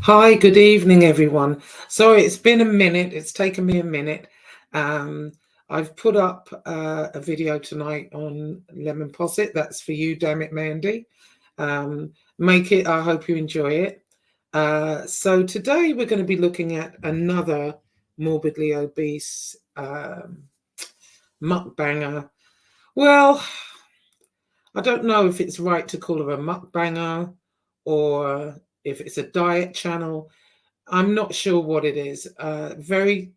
Hi, good evening, everyone. Sorry, it's been a minute. It's taken me a minute. Um, I've put up a video tonight on lemon posset. That's for you, damn it, Mandy. Make it. I hope you enjoy it. So today we're going to be looking at another morbidly obese mukbanger. Well, I don't know if it's right to call her a mukbanger or if it's a diet channel. I'm not sure what it is.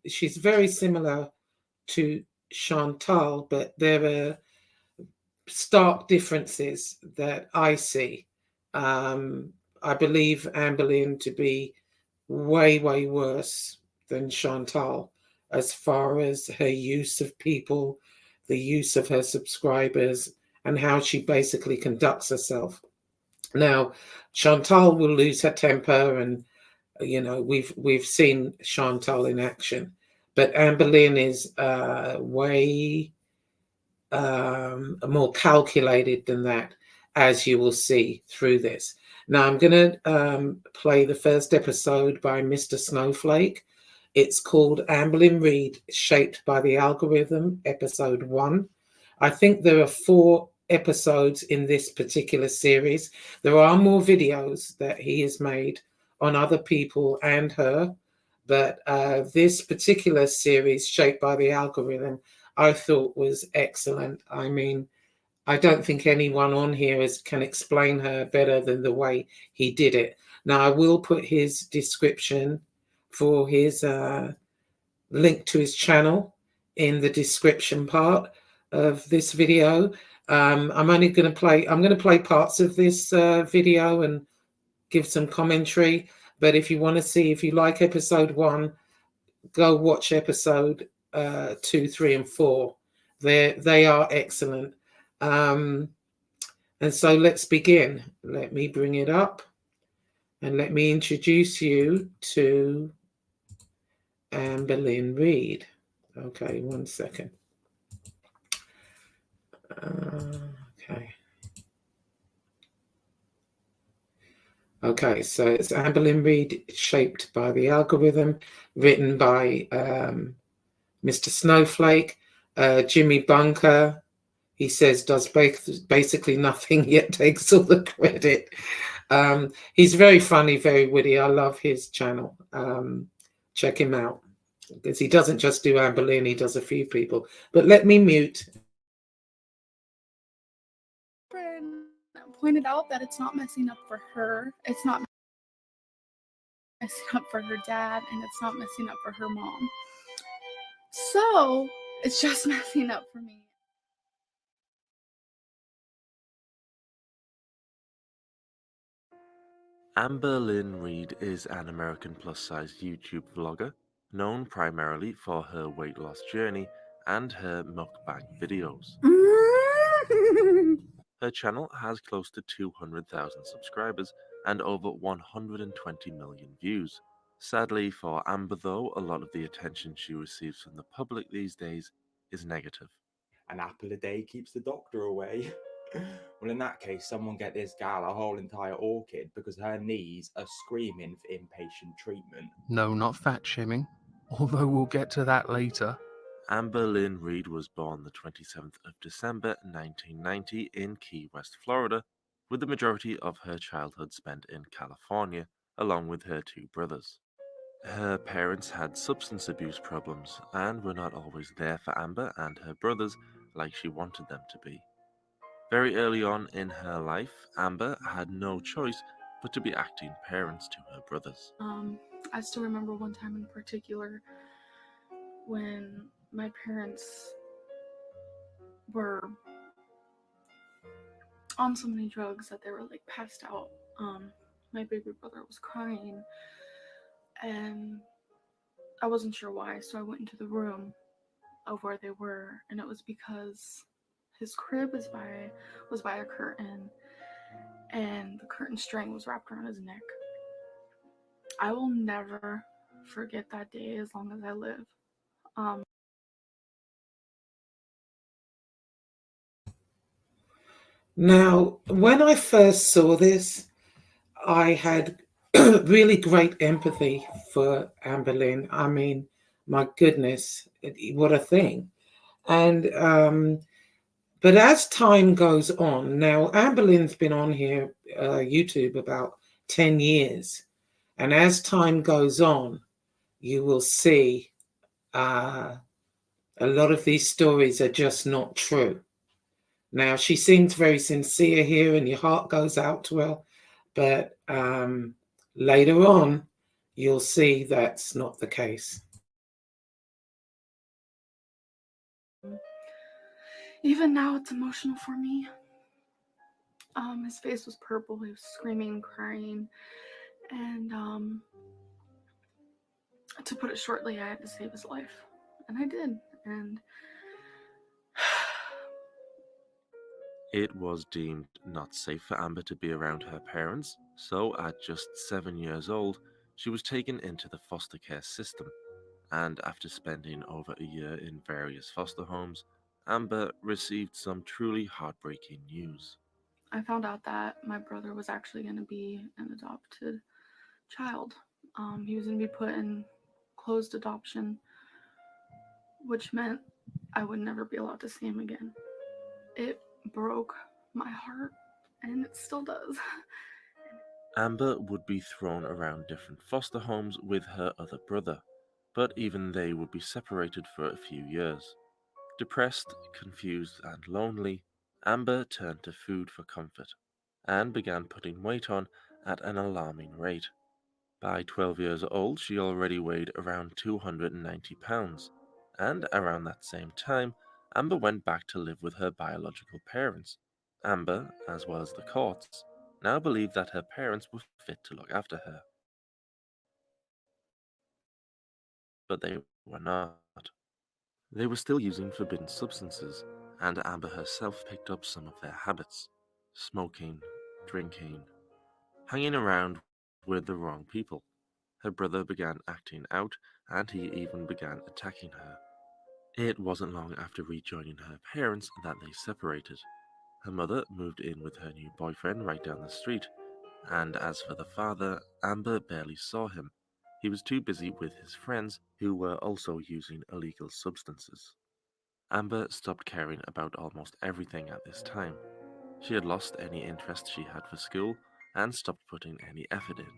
She's very similar to Chantal, but there are stark differences that I see. I believe Amberlynn to be way, way worse than Chantal as far as her use of people, the use of her subscribers, and how she basically conducts herself. Now, Chantal will lose her temper, and we've seen Chantal in action, but Amberlynn is way more calculated than that, as you will see through this. Now I'm going to play the first episode by Mr. Snowflake. It's called Amberlynn Reid, Shaped by the Algorithm, episode 1. I think there are 4 episodes in this particular series. There are more videos that he has made on other people and her, but this particular series, Shaped by the Algorithm, I thought was excellent. I mean, I don't think anyone on here can explain her better than the way he did it. Now, I will put his description for his link to his channel in the description part of this video. I'm going to play parts of this video and give some commentary. But if you want to see, if you like episode 1, go watch episode 2, 3, and 4. They are excellent. And so let's begin. Let me bring it up and let me introduce you to Amberlynn Reid. Okay, 1 second. Okay. Okay, so it's Amberlynn Reid, Shaped by the Algorithm, written by Mr. Snowflake. Jimmy Bunker, he says, does basically nothing, yet takes all the credit. He's very funny, very witty. I love his channel. Check him out, because he doesn't just do Amberlynn, he does a few people. But let me mute. Pointed out that it's not messing up for her. It's not messing up for her dad, and it's not messing up for her mom. So it's just messing up for me. Amberlynn Reid is an American plus-size YouTube vlogger, known primarily for her weight loss journey and her mukbang videos. Her channel has close to 200,000 subscribers and over 120 million views. Sadly for Amber though, a lot of the attention she receives from the public these days is negative. An apple a day keeps the doctor away. Well, in that case, someone get this gal a whole entire orchid because her knees are screaming for inpatient treatment. No, not fat shaming, although we'll get to that later. Amberlynn Reid was born the 27th of December 1990 in Key West, Florida, with the majority of her childhood spent in California, along with her 2 brothers. Her parents had substance abuse problems and were not always there for Amber and her brothers like she wanted them to be. Very early on in her life, Amber had no choice but to be acting parents to her brothers. I still remember one time in particular when my parents were on so many drugs that they were like passed out. My baby brother was crying, and I wasn't sure why, so I went into the room of where they were, and it was because his crib was by a curtain, and the curtain string was wrapped around his neck. I will never forget that day as long as I live. Now, when I first saw this, I had really great empathy for Amberlynn. I mean, my goodness, what a thing. And but as time goes on, now Amberlynn's been on here, YouTube, about 10 years. And as time goes on, you will see a lot of these stories are just not true. Now, she seems very sincere here, and your heart goes out to her. But later on, you'll see that's not the case. Even now, it's emotional for me. His face was purple. He was screaming, crying, and to put it shortly, I had to save his life, and I did. And It was deemed not safe for Amber to be around her parents, so at just 7 years old, she was taken into the foster care system. And after spending over a year in various foster homes, Amber received some truly heartbreaking news. I found out that my brother was actually going to be an adopted child. He was going to be put in closed adoption, which meant I would never be allowed to see him again. It broke my heart, and it still does. Amber would be thrown around different foster homes with her other brother, but even they would be separated for a few years. Depressed, confused, and lonely, Amber turned to food for comfort and began putting weight on at an alarming rate. By 12 years old, she already weighed around 290 pounds, and around that same time, Amber went back to live with her biological parents. Amber, as well as the courts, now believed that her parents were fit to look after her. But they were not. They were still using forbidden substances, and Amber herself picked up some of their habits: smoking, drinking, hanging around with the wrong people. Her brother began acting out, and he even began attacking her. It wasn't long after rejoining her parents that they separated. Her mother moved in with her new boyfriend right down the street, and as for the father, Amber barely saw him. He was too busy with his friends who were also using illegal substances. Amber stopped caring about almost everything at this time. She had lost any interest she had for school and stopped putting any effort in.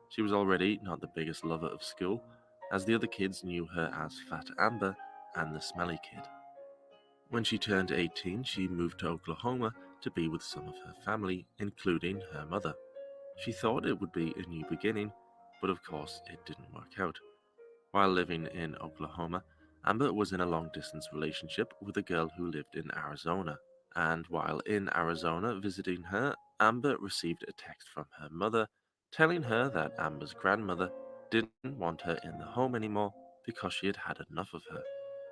She was already not the biggest lover of school, as the other kids knew her as Fat Amber and the Smelly Kid. When she turned 18, she moved to Oklahoma to be with some of her family, including her mother. She thought it would be a new beginning, but of course it didn't work out. While living in Oklahoma, Amber was in a long-distance relationship with a girl who lived in Arizona. And while in Arizona visiting her, Amber received a text from her mother telling her that Amber's grandmother didn't want her in the home anymore because she had had enough of her.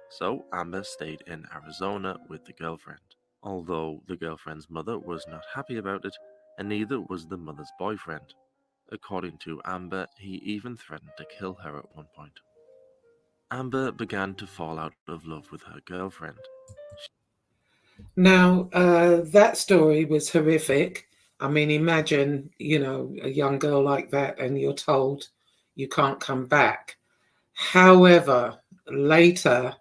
So Amber stayed in Arizona with the girlfriend. Although the girlfriend's mother was not happy about it, and neither was the mother's boyfriend. According to Amber, he even threatened to kill her at one point. Amber began to fall out of love with her girlfriend. Now, that story was horrific. I mean, imagine, a young girl like that, and you're told you can't come back. However, later,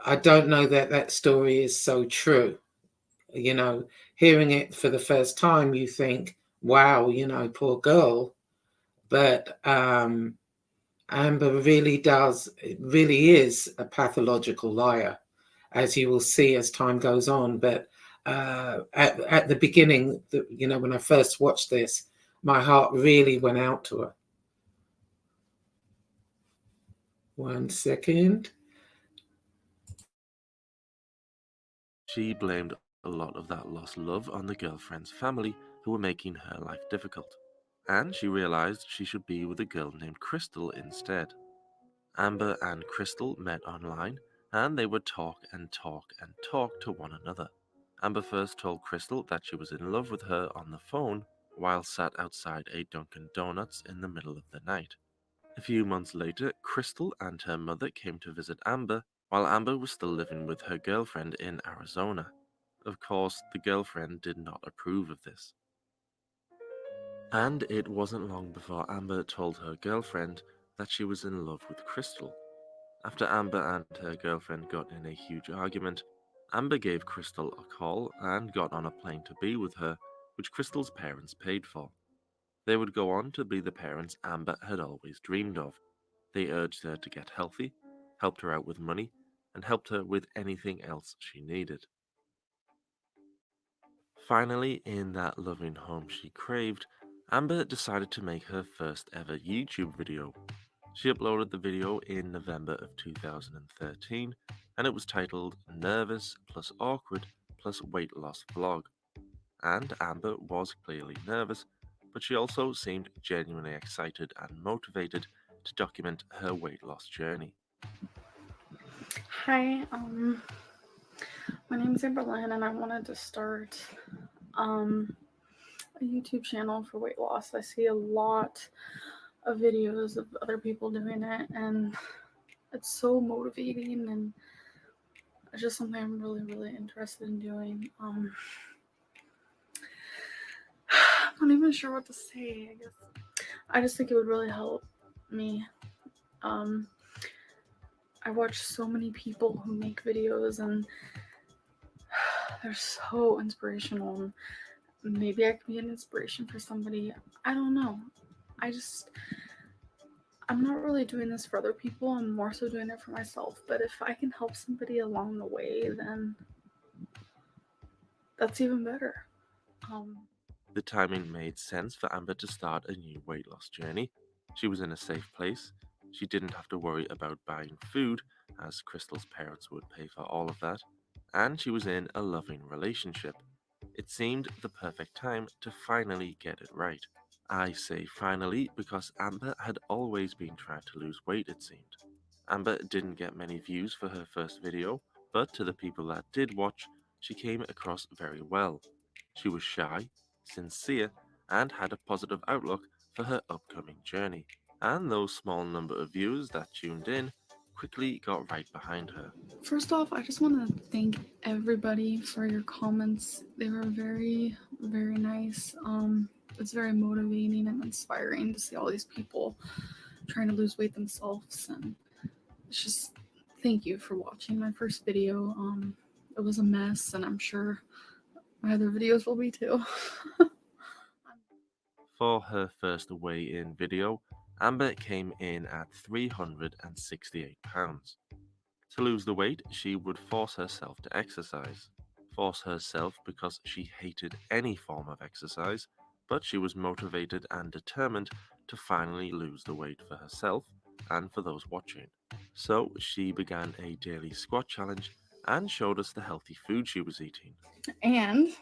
I don't know that that story is so true. Hearing it for the first time, you think, wow, poor girl. But Amber really is a pathological liar, as you will see as time goes on. But at the beginning, when I first watched this, my heart really went out to her. 1 second. She blamed a lot of that lost love on the girlfriend's family who were making her life difficult. And she realized she should be with a girl named Crystal instead. Amber and Crystal met online, and they would talk and talk and talk to one another. Amber first told Crystal that she was in love with her on the phone while sat outside a Dunkin' Donuts in the middle of the night. A few months later, Crystal and her mother came to visit Amber while Amber was still living with her girlfriend in Arizona. Of course, the girlfriend did not approve of this. And it wasn't long before Amber told her girlfriend that she was in love with Crystal. After Amber and her girlfriend got in a huge argument, Amber gave Crystal a call and got on a plane to be with her, which Crystal's parents paid for. They would go on to be the parents Amber had always dreamed of. They urged her to get healthy, helped her out with money, and helped her with anything else she needed. Finally, in that loving home she craved, Amber decided to make her first ever YouTube video. She uploaded the video in November of 2013, and it was titled Nervous plus Awkward plus Weight Loss Vlog. And Amber was clearly nervous, but she also seemed genuinely excited and motivated to document her weight loss journey. Hi, my name is Amberlynn, and I wanted to start a YouTube channel for weight loss. I see a lot of videos of other people doing it, and it's so motivating, and it's just something I'm really, really interested in doing. I'm not even sure what to say. I just think it would really help me. I watch so many people who make videos, and they're so inspirational. And maybe I could be an inspiration for somebody. I don't know. I'm not really doing this for other people. I'm more so doing it for myself. But if I can help somebody along the way, then that's even better. The timing made sense for Amber to start a new weight loss journey. She was in a safe place. She didn't have to worry about buying food, as Crystal's parents would pay for all of that. And she was in a loving relationship. It seemed the perfect time to finally get it right. I say finally because Amber had always been trying to lose weight, it seemed. Amber didn't get many views for her first video, but to the people that did watch, she came across very well. She was shy, sincere, and had a positive outlook for her upcoming journey. And those small number of viewers that tuned in quickly got right behind her. First off, I just want to thank everybody for your comments. They were very, very nice. It's very motivating and inspiring to see all these people trying to lose weight themselves, and it's just thank you for watching my first video. It was a mess, and I'm sure my other videos will be too. For her first weigh-in video, Amber came in at 368 pounds. To lose the weight, she would force herself to exercise. Force herself because she hated any form of exercise, but she was motivated and determined to finally lose the weight for herself and for those watching. So she began a daily squat challenge and showed us the healthy food she was eating. And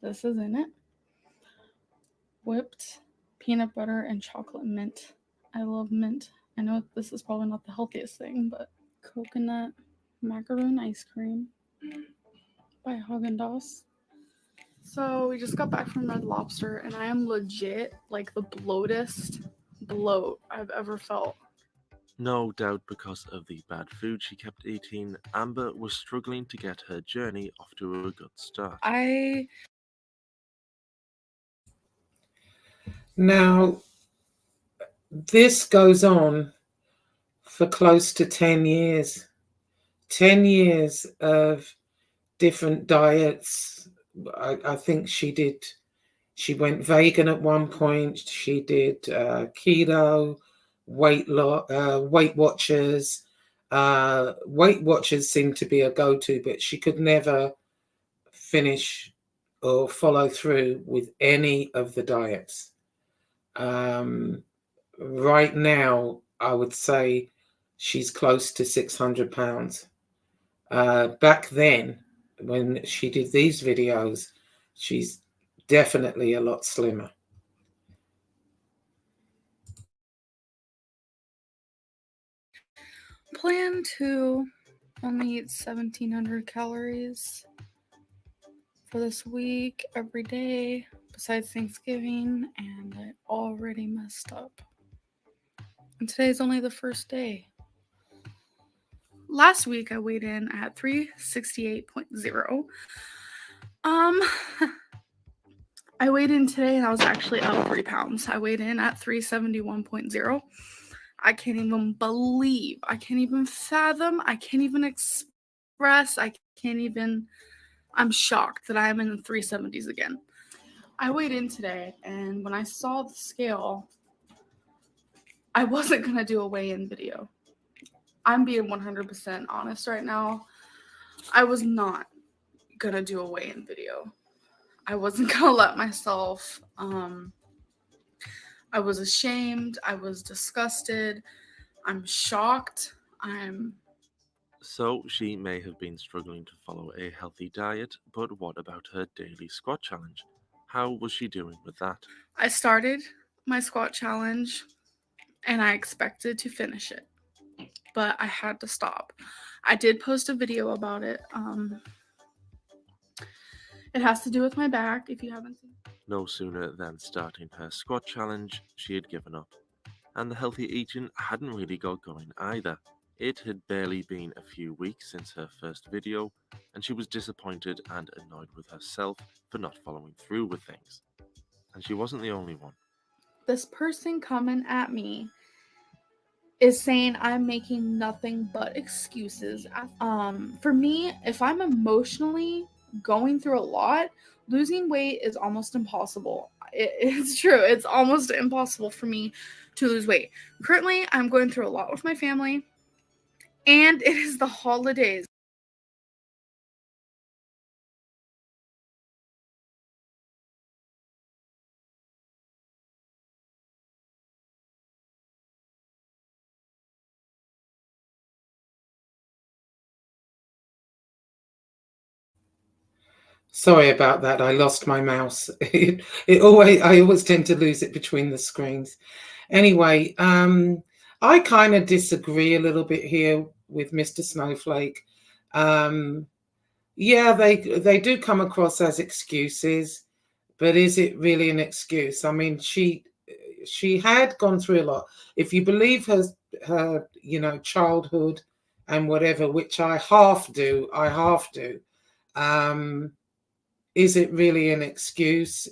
this is in it. Whipped peanut butter and chocolate mint. I love mint. I know this is probably not the healthiest thing, but coconut macaroon ice cream by Haagen-Dazs. So we just got back from Red Lobster, and I am legit like the bloatest bloat I've ever felt. No doubt because of the bad food she kept eating, Amber was struggling to get her journey off to a good start. Now, this goes on for close to 10 years. 10 years of different diets. I think she went vegan at one point. She did keto, Weight Watchers. Weight Watchers seemed to be a go-to, but she could never finish or follow through with any of the diets. Right now, I would say she's close to 600 pounds. Back then, when she did these videos, she's definitely a lot slimmer. Plan to only eat 1,700 calories for this week every day besides Thanksgiving, and I already messed up. And today's only the first day. Last week I weighed in at 368.0. I weighed in today and I was actually up 3 pounds. I weighed in at 371.0. I can't even believe, I can't even fathom, I can't even express, I'm shocked that I'm in the 370s again. I weighed in today, and when I saw the scale, I wasn't going to do a weigh-in video. I'm being 100% honest right now. I was not going to do a weigh-in video. I wasn't going to let myself, I was ashamed, I was disgusted, I'm shocked, So she may have been struggling to follow a healthy diet, but what about her daily squat challenge? How was she doing with that? I started my squat challenge and I expected to finish it, but I had to stop. I did post a video about it. It has to do with my back, if you haven't seen. No sooner than starting her squat challenge, she had given up. And the healthy eating hadn't really got going either. It had barely been a few weeks since her first video, and she was disappointed and annoyed with herself for not following through with things. And she wasn't the only one. This person coming at me is saying I'm making nothing but excuses. For me, if I'm emotionally going through a lot, losing weight is almost impossible. It's true. It's almost impossible for me to lose weight. Currently, I'm going through a lot with my family, and it is the holidays. Sorry about that. I lost my mouse. I always tend to lose it between the screens. Anyway, I kind of disagree a little bit here with Mr. Snowflake. Yeah, they do come across as excuses, but is it really an excuse? I mean, she had gone through a lot. If you believe her childhood and whatever, which I half do. Is it really an excuse?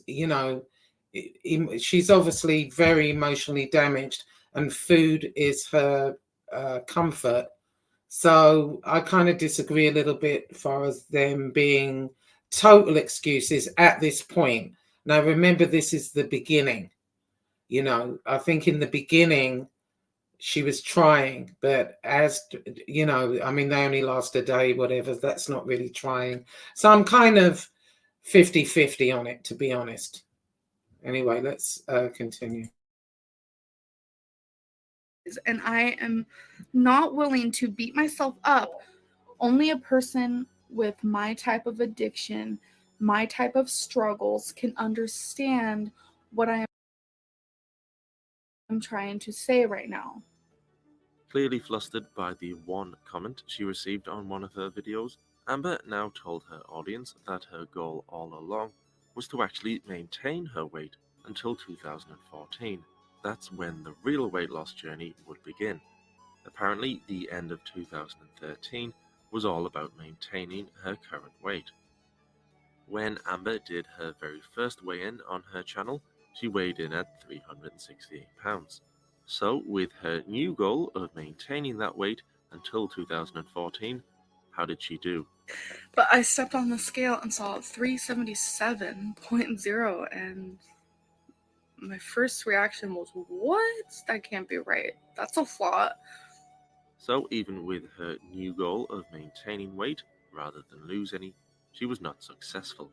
She's obviously very emotionally damaged, and food is her comfort. So I kind of disagree a little bit as far as them being total excuses at this point. Now, remember, this is the beginning. I think in the beginning, she was trying, but I mean, they only last a day, whatever. That's not really trying. So I'm kind of 50-50 on it, to be honest. Anyway, let's continue. And I am not willing to beat myself up. Only a person with my type of addiction, my type of struggles can understand what I am trying to say right now. Clearly flustered by the one comment she received on one of her videos, Amber now told her audience that her goal all along was to actually maintain her weight until 2014. That's when the real weight loss journey would begin. Apparently, the end of 2013 was all about maintaining her current weight. When Amber did her very first weigh-in on her channel, she weighed in at 368 pounds. So, with her new goal of maintaining that weight until 2014, how did she do? But I stepped on the scale and saw 377.0, and my first reaction was, what? That can't be right. That's a lot. So, even with her new goal of maintaining weight rather than lose any, she was not successful.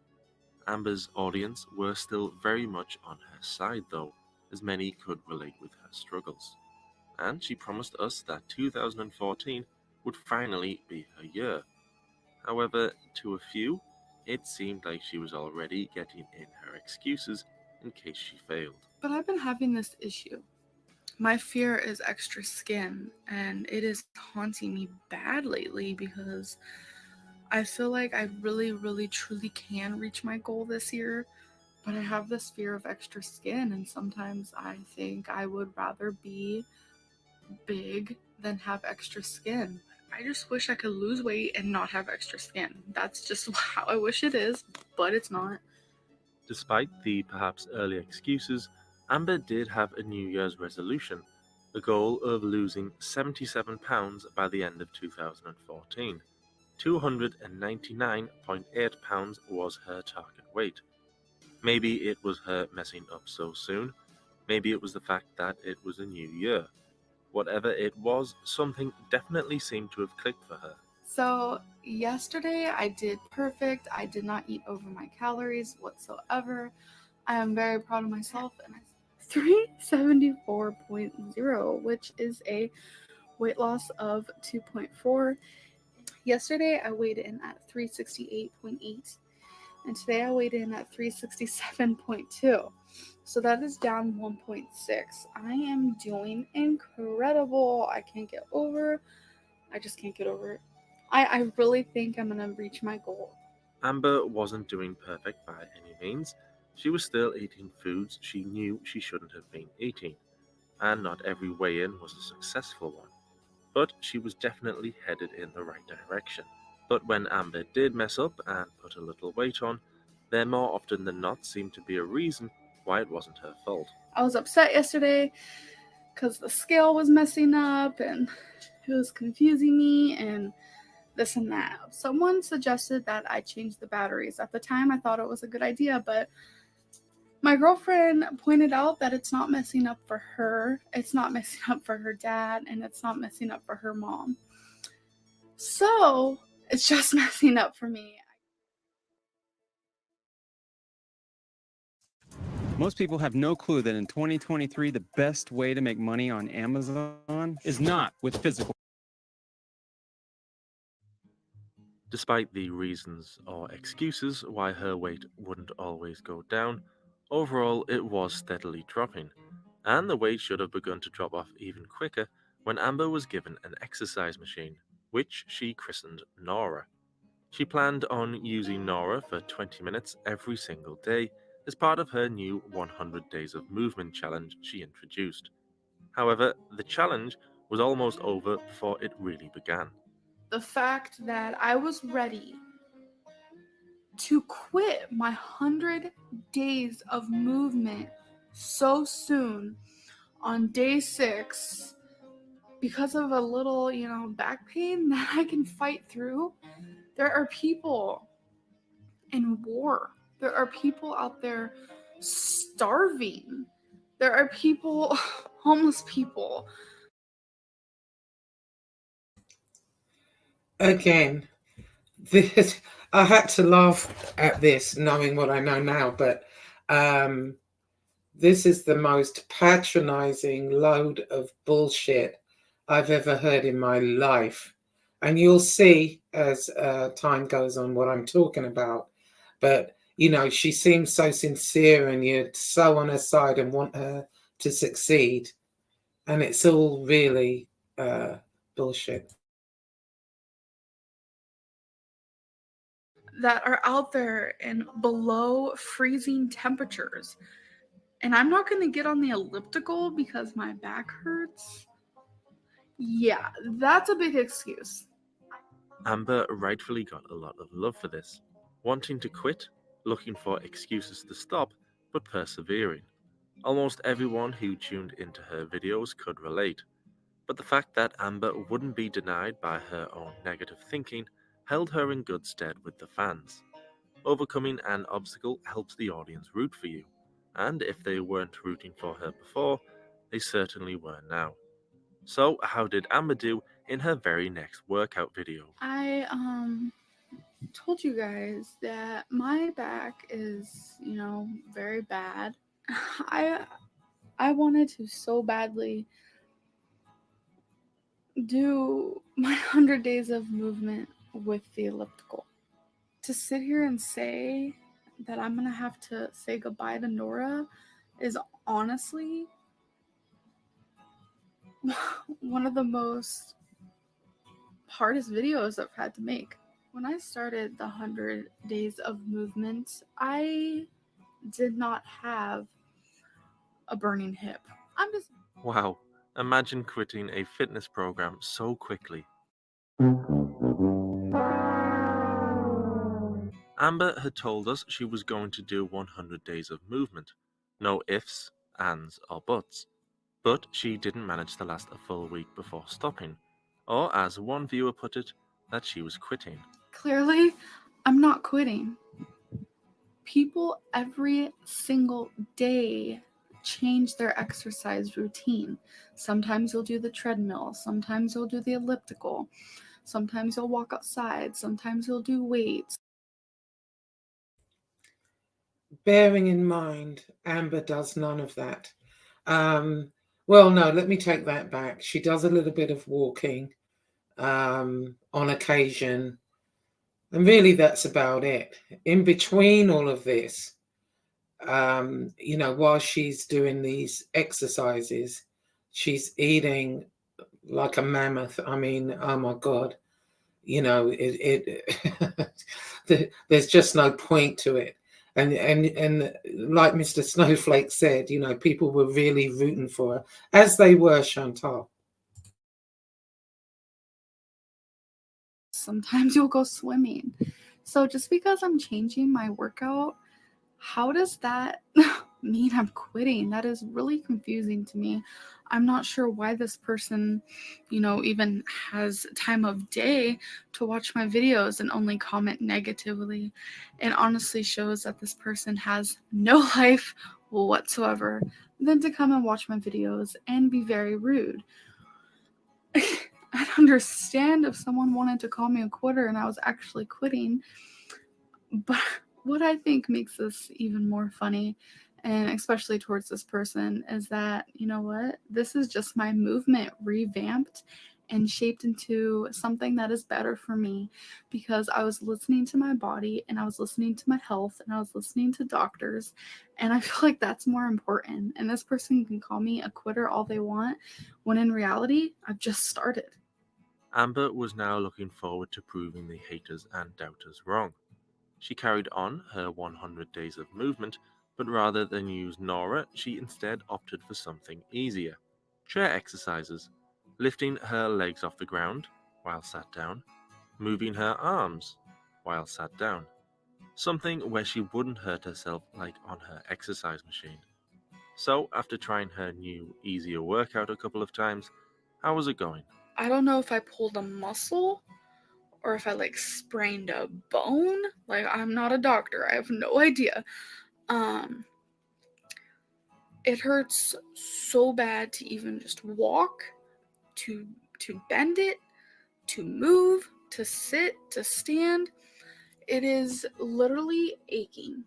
Amber's audience were still very much on her side though, as many could relate with her struggles. And she promised us that 2014 would finally be her year. However, to a few, it seemed like she was already getting in her excuses in case she failed. But I've been having this issue. My fear is extra skin, and it is haunting me bad lately because I feel like I really, really, truly can reach my goal this year, but I have this fear of extra skin, and sometimes I think I would rather be big than have extra skin. I just wish I could lose weight and not have extra skin. That's just how I wish it is, but it's not. Despite the perhaps early excuses, Amber did have a New Year's resolution, a goal of losing 77 pounds by the end of 2014. 299.8 pounds was her target weight. Maybe it was her messing up so soon, maybe it was the fact that it was a new year. Whatever it was, something definitely seemed to have clicked for her. So yesterday I did perfect. I did not eat over my calories whatsoever. I am very proud of myself, and I 374.0, which is a weight loss of 2.4. Yesterday I weighed in at 368.8, and today I weighed in at 367.2. So that is down 1.6. I am doing incredible. I just can't get over it. I really think I'm gonna reach my goal. Amber wasn't doing perfect by any means. She was still eating foods she knew she shouldn't have been eating, and not every weigh in was a successful one. But she was definitely headed in the right direction. But when Amber did mess up and put a little weight on, there more often than not seemed to be a reason why it wasn't her fault. I was upset yesterday because the scale was messing up and it was confusing me and this and that. Someone suggested that I change the batteries. At the time, I thought it was a good idea, but my girlfriend pointed out that it's not messing up for her, it's not messing up for her dad, and it's not messing up for her mom. So it's just messing up for me. Most people have no clue that in 2023, the best way to make money on Amazon is not with physical. Despite the reasons or excuses why her weight wouldn't always go down, overall it was steadily dropping, and the weight should have begun to drop off even quicker when Amber was given an exercise machine, which she christened Nora. She planned on using Nora for 20 minutes every single day as part of her new 100 Days of Movement challenge she introduced. However, the challenge was almost over before it really began. The fact that I was ready to quit my 100 days of movement so soon on day 6 because of a little, back pain that I can fight through. There are people in war. There are people out there starving. There are people, homeless people. Again, this I had to laugh at this, knowing what I know now, but this is the most patronizing load of bullshit I've ever heard in my life. And you'll see as time goes on what I'm talking about. But, she seems so sincere and you're so on her side and want her to succeed. And it's all really bullshit. That are out there in below freezing temperatures. And I'm not going to get on the elliptical because my back hurts. Yeah, that's a big excuse. Amber rightfully got a lot of love for this, wanting to quit, looking for excuses to stop, but persevering. Almost everyone who tuned into her videos could relate, but the fact that Amber wouldn't be denied by her own negative thinking held her in good stead with the fans. Overcoming an obstacle helps the audience root for you, and if they weren't rooting for her before, they certainly were now. So, how did Amber do in her very next workout video? I told you guys that my back is, very bad. I wanted to so badly do my 100 days of movement with the elliptical. To sit here and say that I'm going to have to say goodbye to Nora is honestly one of the most hardest videos I've had to make. When I started the 100 days of movement, I did not have a burning hip. Wow, imagine quitting a fitness program so quickly. Amber had told us she was going to do 100 days of movement. No ifs, ands, or buts. But she didn't manage to last a full week before stopping. Or, as one viewer put it, that she was quitting. Clearly, I'm not quitting. People every single day change their exercise routine. Sometimes you'll do the treadmill, sometimes you'll do the elliptical, sometimes you'll walk outside, sometimes you'll do weights. Bearing in mind, Amber does none of that. Well, no, let me take that back. She does a little bit of walking on occasion, and really that's about it. In between all of this, while she's doing these exercises, she's eating like a mammoth. I mean, oh my God, there's just no point to it. And like Mr. Snowflake said, people were really rooting for her, as they were Chantal. Sometimes you'll go swimming. So just because I'm changing my workout, how does that mean I'm quitting? That is really confusing to me. I'm not sure why this person, even has time of day to watch my videos and only comment negatively. It honestly shows that this person has no life whatsoever than to come and watch my videos and be very rude. I'd understand if someone wanted to call me a quitter and I was actually quitting, but what I think makes this even more funny, and especially towards this person, is that, you know what? This is just my movement revamped and shaped into something that is better for me, because I was listening to my body and I was listening to my health and I was listening to doctors, and I feel like that's more important. And this person can call me a quitter all they want, when in reality, I've just started. Amber was now looking forward to proving the haters and doubters wrong. She carried on her 100 days of movement, but rather than use Nora, she instead opted for something easier: chair exercises, lifting her legs off the ground while sat down, moving her arms while sat down, something where she wouldn't hurt herself like on her exercise machine. So, after trying her new, easier workout a couple of times, how was it going? I don't know if I pulled a muscle or if I sprained a bone. I'm not a doctor. I have no idea. It hurts so bad to even just walk, to bend it, to move, to sit, to stand. It is literally aching.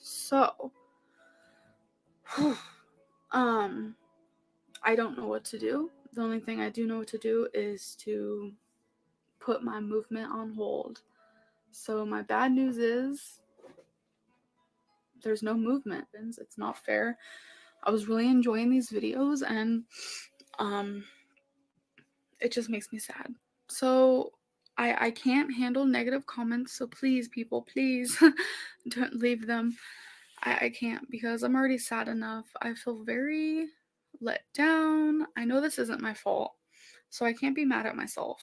So, I don't know what to do. The only thing I do know what to do is to put my movement on hold. So my bad news is there's no movement. It's not fair. I was really enjoying these videos, and it just makes me sad. So I can't handle negative comments, so please, people, please don't leave them. I can't, because I'm already sad enough. I feel very let down. I know this isn't my fault, so I can't be mad at myself.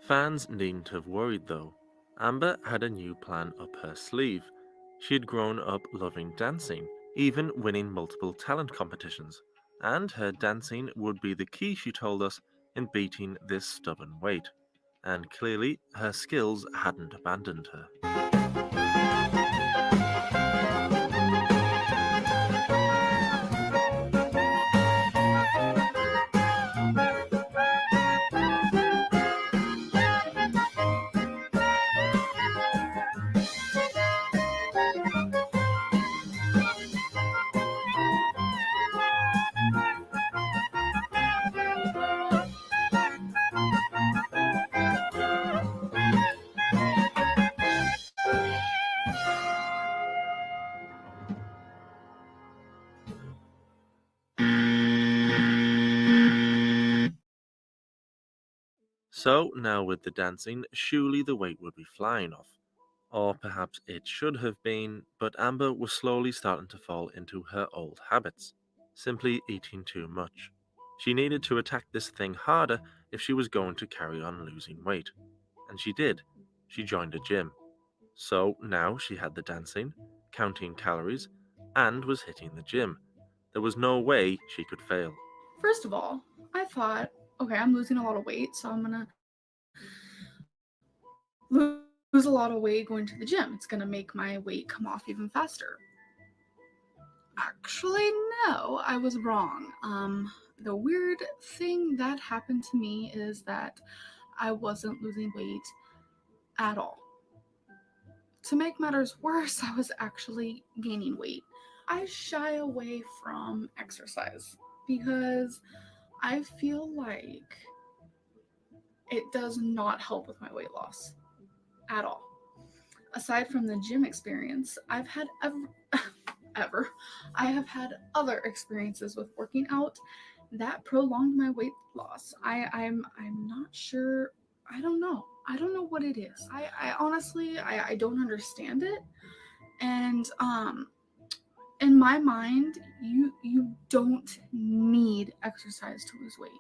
Fans needn't have worried though. Amber had a new plan up her sleeve. She had grown up loving dancing, even winning multiple talent competitions, and her dancing would be the key, she told us, in beating this stubborn weight. And clearly, her skills hadn't abandoned her. So, now with the dancing, surely the weight would be flying off. Or perhaps it should have been, but Amber was slowly starting to fall into her old habits, simply eating too much. She needed to attack this thing harder if she was going to carry on losing weight. And she did. she joined a gym. So now she had the dancing, counting calories, and was hitting the gym. There was no way she could fail. First of all, I thought, okay, I'm losing a lot of weight, so I'm gonna lose a lot of weight going to the gym. It's gonna make my weight come off even faster. Actually, no, I was wrong. The weird thing that happened to me is that I wasn't losing weight at all. To make matters worse, I was actually gaining weight. I shy away from exercise because I feel like it does not help with my weight loss at all. Aside from the gym experience, I have had other experiences with working out that prolonged my weight loss. I'm not sure. I don't know what it is. I honestly don't understand it. And in my mind, you don't need exercise to lose weight.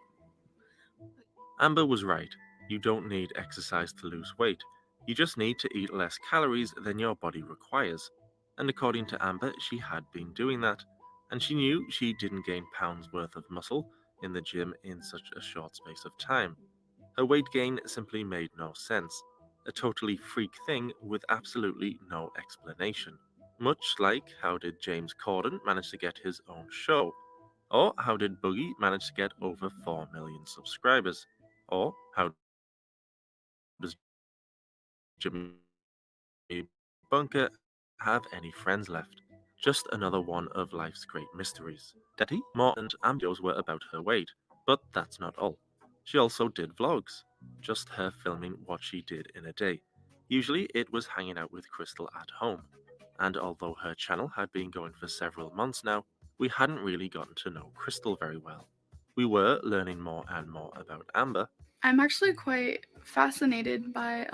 Amber was right. You don't need exercise to lose weight. You just need to eat less calories than your body requires. And according to Amber, she had been doing that. And she knew she didn't gain pounds worth of muscle in the gym in such a short space of time. Her weight gain simply made no sense. A totally freak thing with absolutely no explanation. Much like how did James Corden manage to get his own show? Or how did Boogie manage to get over 4 million subscribers? Or how does Jimmy Bunker have any friends left? Just another one of life's great mysteries. Daddy, more and Ambios were about her weight, but that's not all. She also did vlogs, just her filming what she did in a day. Usually it was hanging out with Crystal at home, and although her channel had been going for several months now, we hadn't really gotten to know Crystal very well. We were learning more and more about Amber. I'm actually quite fascinated by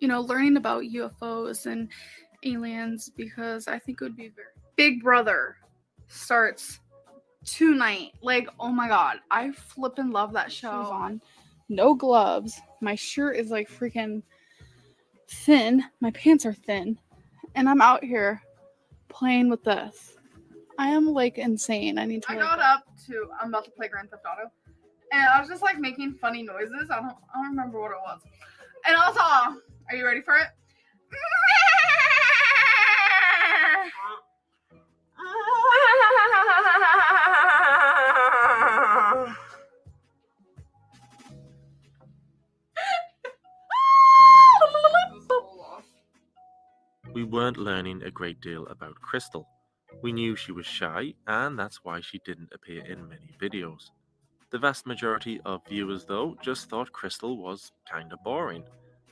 learning about UFOs and aliens because I think it would be very Big Brother starts tonight. Like, oh my god, I flippin' love that show. Shoes on, no gloves. My shirt is like freaking thin. My pants are thin, and I'm out here playing with this. I am like insane. I need to. I'm about to play Grand Theft Auto, and I was just like making funny noises. I don't remember what it was. And also, are you ready for it? We weren't learning a great deal about Crystal. We knew she was shy, and that's why she didn't appear in many videos. The vast majority of viewers, though, just thought Crystal was kinda boring,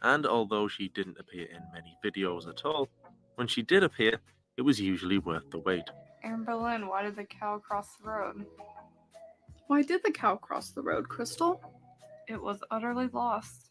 and although she didn't appear in many videos at all, when she did appear, it was usually worth the wait. Amberlynn, why did the cow cross the road? Why did the cow cross the road, Crystal? It was utterly lost.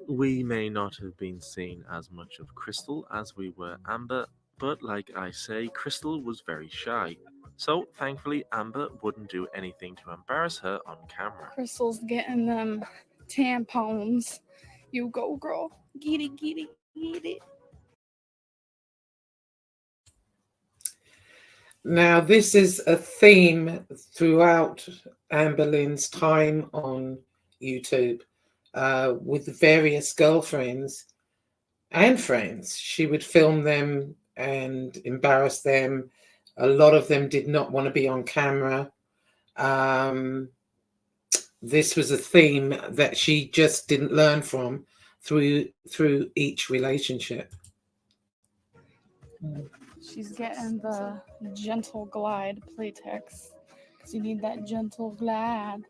We may not have been seeing as much of Crystal as we were Amber, but like I say, Crystal was very shy. So thankfully Amber wouldn't do anything to embarrass her on camera. Crystal's getting them tampons. You go, girl. Get it, get it, get it. Now, this is a theme throughout Amberlynn's time on YouTube with various girlfriends and friends. She would film them and embarrass them. A lot of them did not want to be on camera. This was a theme that she just didn't learn from through each relationship. She's getting the gentle glide playtex because you need that gentle glide.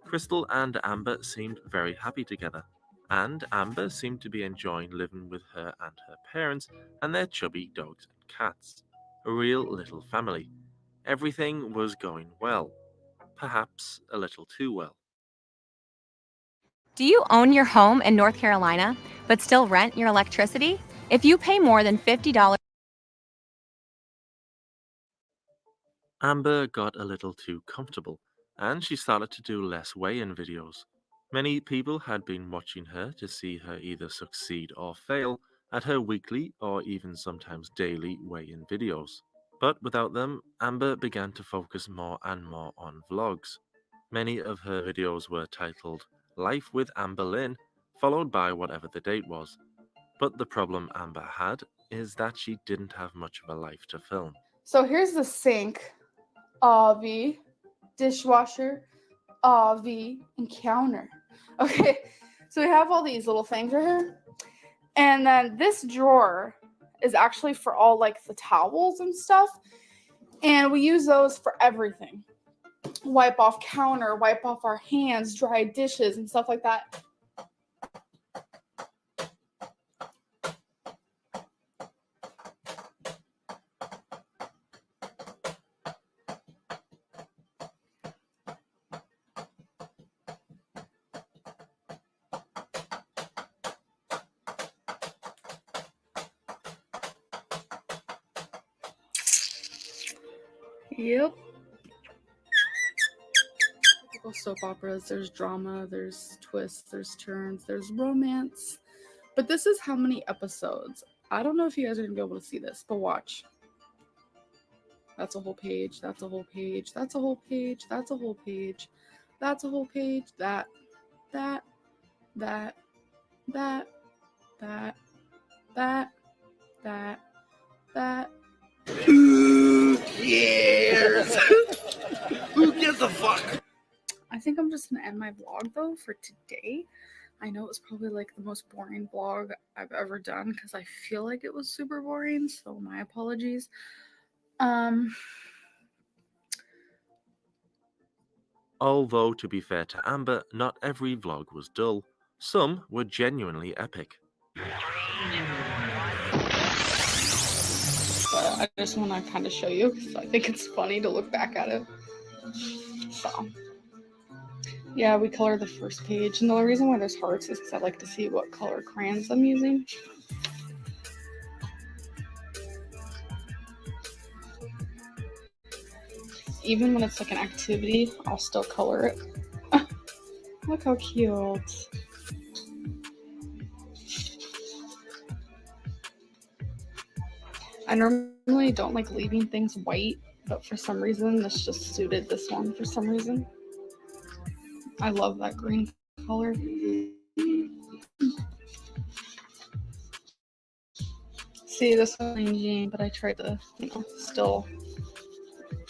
Crystal and Amber seemed very happy together, and Amber seemed to be enjoying living with her and her parents and their chubby dogs and cats. A real little family. Everything was going well. Perhaps a little too well. Do you own your home in North Carolina, but still rent your electricity? If you pay more than $50 Amber got a little too comfortable, and she started to do less weigh-in videos. Many people had been watching her to see her either succeed or fail at her weekly or even sometimes daily weigh-in videos. But without them, Amber began to focus more and more on vlogs. Many of her videos were titled Life with Amberlynn, followed by whatever the date was. But the problem Amber had is that she didn't have much of a life to film. So here's the sink, RV, dishwasher, RV, and counter. Okay, so we have all these little things right here. And then this drawer is actually for all like the towels and stuff. And we use those for everything. Wipe off counter, wipe off our hands, dry dishes, and stuff like that. Yep. Typical soap operas. There's drama, there's twists, there's turns, there's romance. But this is how many episodes. I don't know if you guys are going to be able to see this, but watch. That's a whole page. That's a whole page. That's a whole page. That's a whole page. That's a whole page. That. Who cares? Who gives a fuck? I think I'm just gonna end my vlog though for today. I know it was probably like the most boring vlog I've ever done because I feel like it was super boring, so my apologies. Although, to be fair to Amber, not every vlog was dull. Some were genuinely epic. But I just want to kind of show you because I think it's funny to look back at it. So, yeah, we color the first page. And the only reason why there's hearts is because I like to see what color crayons I'm using. Even when it's like an activity, I'll still color it. Look how cute. I normally don't like leaving things white, but for some reason this just suited this one for some reason. I love that green color. See, this one's changing, but I tried to, still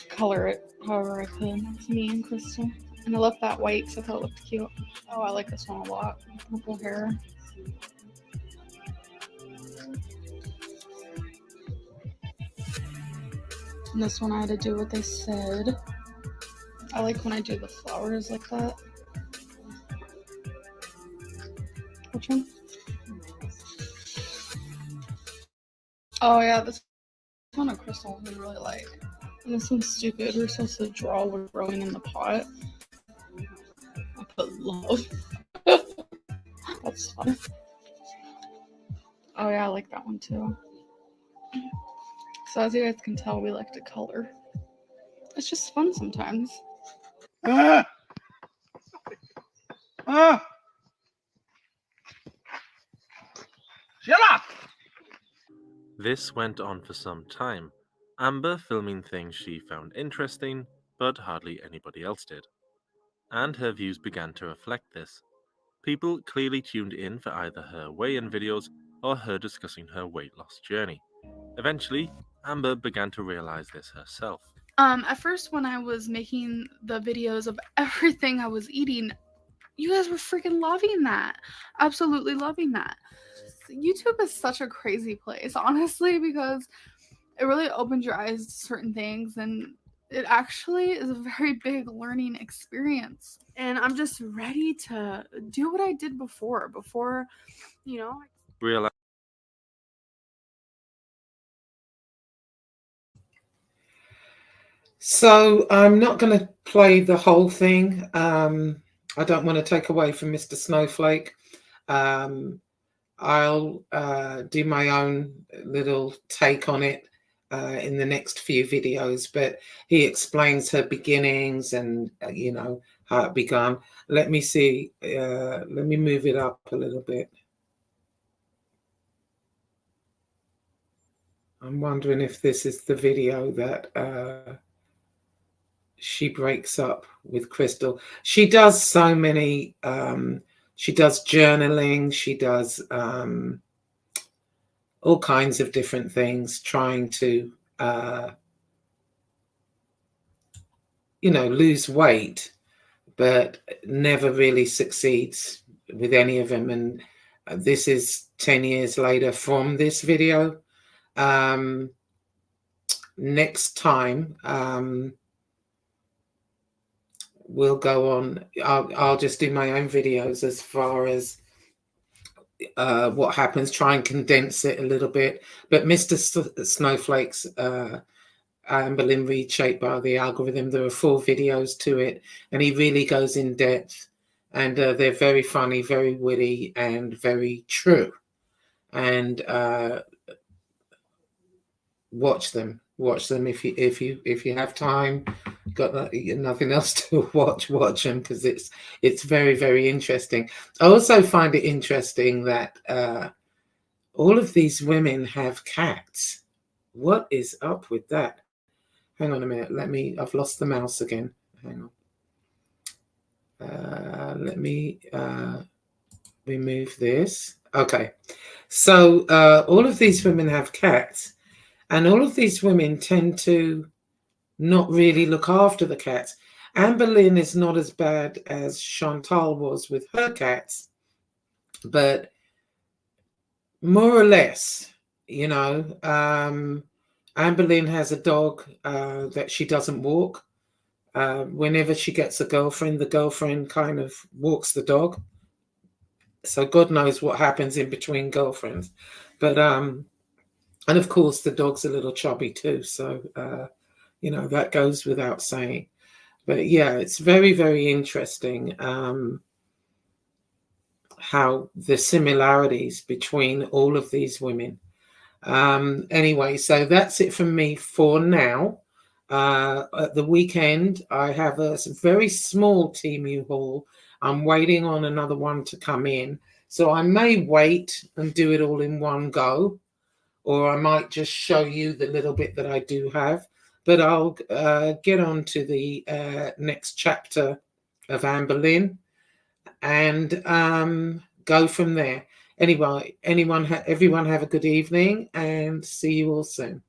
color it however I could. It's me and Crystal. And I left that white because I thought it looked cute. Oh, I like this one a lot. Purple hair. And this one I had to do what they said. I like when I do the flowers like that. Which one? Oh yeah, this one of Crystal I really like. And this one's stupid. We're supposed to draw what's growing in the pot. I put love. That's fun. Oh yeah, I like that one too. So as you guys can tell, we like to color. It's just fun sometimes. Ah! Ah! Shut up! This went on for some time, Amber filming things she found interesting, but hardly anybody else did. And her views began to reflect this. People clearly tuned in for either her weigh-in videos or her discussing her weight loss journey. Eventually, Amber began to realize this herself. At first when I was making the videos of everything I was eating, you guys were freaking loving that. Absolutely loving that. YouTube is such a crazy place, honestly, because it really opens your eyes to certain things, and it actually is a very big learning experience. And I'm just ready to do what I did before, Realize So I'm not going to play the whole thing. I don't want to take away from Mr. Snowflake. I'll do my own little take on it. in the next few videos, but he explains her beginnings and you know, how it began. Let me see. Let me move it up a little bit. I'm wondering if this is the video that she breaks up with Crystal. She does so many. She does journaling. She does all kinds of different things, trying to, you know, lose weight, but never really succeeds with any of them. And this is 10 years later from this video. Next time, we'll go on. I'll just do my own videos as far as what happens, try and condense it a little bit. But Mr. Snowflake's Amberlynn Reid, Shaped by the Algorithm, there are 4 videos to it, and he really goes in depth, and they're very funny, very witty, and very true. And watch them if you have time. Got nothing else to watch them, because it's very, very interesting. I also find it interesting that all of these women have cats. What is up with that? Hang on a minute. I've lost the mouse again. Hang on. Let me remove this. Okay. So all of these women have cats, and all of these women tend to not really look after the cats. Amberlynn is not as bad as Chantal was with her cats, but more or less, you know, Amberlynn has a dog that she doesn't walk. Whenever she gets a girlfriend, the girlfriend kind of walks the dog. So God knows what happens in between girlfriends. But, and of course, the dog's a little chubby too. So, you know, that goes without saying. But yeah, it's very, very interesting how the similarities between all of these women. Anyway, so that's it from me for now. At the weekend, I have a very small Temu haul. I'm waiting on another one to come in. So I may wait and do it all in one go, or I might just show you the little bit that I do have. But I'll get on to the next chapter of Amberlynn and go from there. Anyway, everyone have a good evening, and see you all soon.